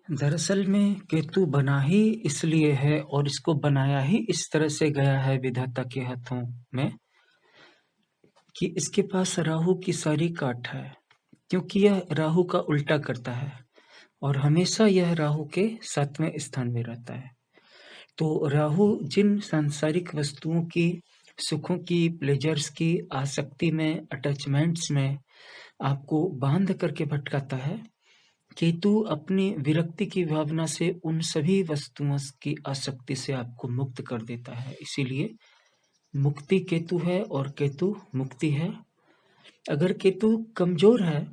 दरअसल में केतु बना ही इसलिए है और इसको बनाया ही इस तरह से गया है विधाता के हाथों में कि इसके पास राहु की सारी काट है, क्योंकि यह राहु का उल्टा करता है और हमेशा यह राहु के 7वें स्थान में रहता है। तो राहु जिन सांसारिक वस्तुओं की, सुखों की, प्लेजर्स की आसक्ति में, अटैचमेंट्स में आपको बांध करके भटकाता है, केतु अपनी विरक्ति की भावना से उन सभी वस्तुओं की आसक्ति से आपको मुक्त कर देता है। इसीलिए मुक्ति केतु है और केतु मुक्ति है। अगर केतु कमजोर है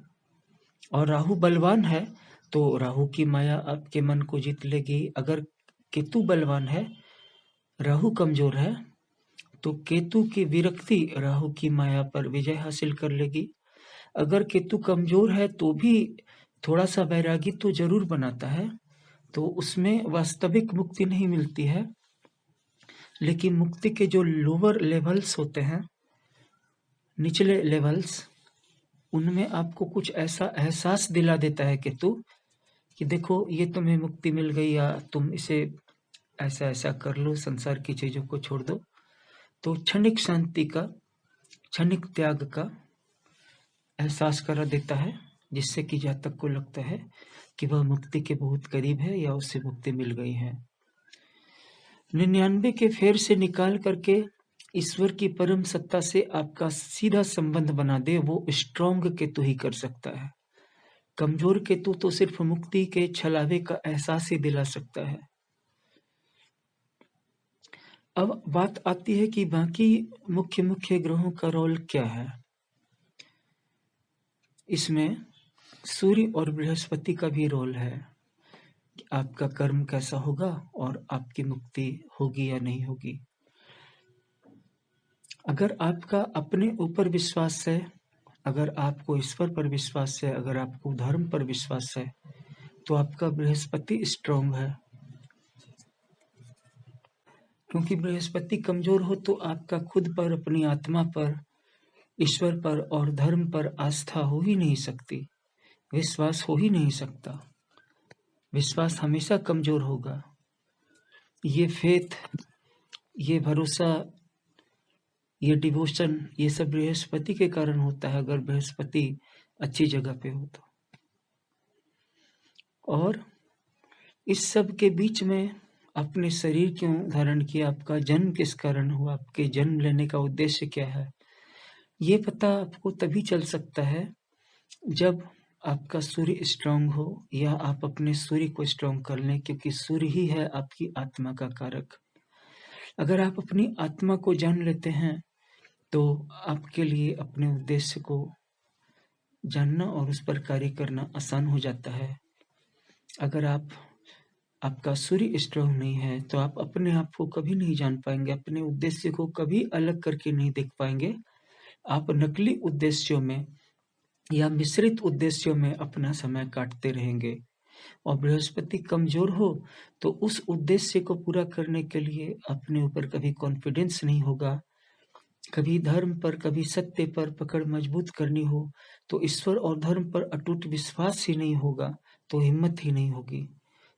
और राहु बलवान है तो राहु की माया आपके मन को जीत लेगी। अगर केतु बलवान है, राहु कमजोर है, तो केतु की विरक्ति राहु की माया पर विजय हासिल कर लेगी। अगर केतु कमजोर है तो भी थोड़ा सा वैरागी तो जरूर बनाता है, तो उसमें वास्तविक मुक्ति नहीं मिलती है, लेकिन मुक्ति के जो लोअर लेवल्स होते हैं, निचले लेवल्स, उनमें आपको कुछ ऐसा एहसास दिला देता है केतु कि देखो ये तुम्हें मुक्ति मिल गई, या तुम इसे ऐसा ऐसा कर लो, संसार की चीजों को छोड़ दो। तो क्षणिक शांति का, क्षणिक त्याग का एहसास करा देता है, जिससे कि जातक को लगता है कि वह मुक्ति के बहुत करीब है या उसे मुक्ति मिल गई है। 99 के फेर से निकाल करके ईश्वर की परम सत्ता से आपका सीधा संबंध बना दे, वो स्ट्रॉन्ग केतु ही कर सकता है। कमजोर केतु तो सिर्फ मुक्ति के छलावे का एहसास ही दिला सकता है। अब बात आती है कि बाकी मुख्य मुख्य ग्रहों का रोल क्या है। इसमें सूर्य और बृहस्पति का भी रोल है कि आपका कर्म कैसा होगा और आपकी मुक्ति होगी या नहीं होगी। अगर आपका अपने ऊपर विश्वास है, अगर आपको ईश्वर पर विश्वास है, अगर आपको धर्म पर विश्वास है, तो आपका बृहस्पति स्ट्रांग है। क्योंकि बृहस्पति कमजोर हो तो आपका खुद पर, अपनी आत्मा पर, ईश्वर पर और धर्म पर आस्था हो ही नहीं सकती, विश्वास हो ही नहीं सकता। विश्वास हमेशा कमजोर होगा। ये फेथ, ये भरोसा, ये डिवोशन, ये सब बृहस्पति के कारण होता है, अगर बृहस्पति अच्छी जगह पे हो तो। और इस सब के बीच में अपने शरीर क्यों धारण किया, आपका जन्म किस कारण हुआ, आपके जन्म लेने का उद्देश्य क्या है, ये पता आपको तभी चल सकता है जब आपका सूर्य स्ट्रांग हो, या आप अपने सूर्य को स्ट्रांग कर लें, क्योंकि सूर्य ही है आपकी आत्मा का कारक। अगर आप अपनी आत्मा को जान लेते हैं तो आपके लिए अपने उद्देश्य को जानना और उस पर कार्य करना आसान हो जाता है। अगर आपका सूर्य स्ट्रांग नहीं है तो आप अपने आप को कभी नहीं जान पाएंगे, अपने उद्देश्य को कभी अलग करके नहीं देख पाएंगे। आप नकली उद्देश्यों में या मिश्रित उद्देश्यों में अपना समय काटते रहेंगे। और बृहस्पति कमजोर हो तो उस उद्देश्य को पूरा करने के लिए अपने ऊपर कभी कॉन्फिडेंस नहीं होगा, कभी धर्म पर, कभी सत्य पर पकड़ मजबूत करनी हो तो ईश्वर और धर्म पर अटूट विश्वास ही नहीं होगा, तो हिम्मत ही नहीं होगी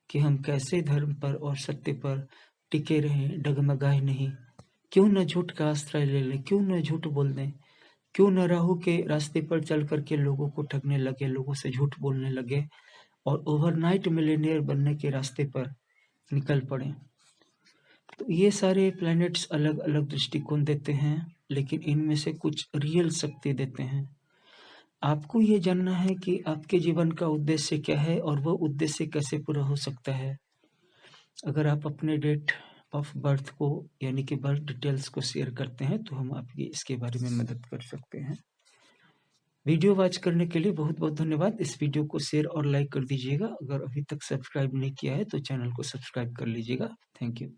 कि हम कैसे धर्म पर और सत्य पर टिके रहें, डगमगाए नहीं। क्यों न झूठ का आश्रय ले लें, क्यों न झूठ बोल दें, क्यों न राहु के रास्ते पर चल करके लोगों को ठगने लगे, लोगों से झूठ बोलने लगे और ओवरनाइट मिलियनेयर बनने के रास्ते पर निकल पड़े। तो ये सारे प्लैनेट्स अलग अलग दृष्टिकोण देते हैं, लेकिन इनमें से कुछ रियल शक्ति देते हैं। आपको ये जानना है कि आपके जीवन का उद्देश्य क्या है और वो उद्देश्य कैसे पूरा हो सकता है। अगर आप अपने डेट ऑफ बर्थ को, यानी कि बर्थ डिटेल्स को शेयर करते हैं तो हम आपकी इसके बारे में मदद कर सकते हैं। वीडियो वॉच करने के लिए बहुत बहुत धन्यवाद। इस वीडियो को शेयर और लाइक कर दीजिएगा। अगर अभी तक सब्सक्राइब नहीं किया है तो चैनल को सब्सक्राइब कर लीजिएगा। Thank you.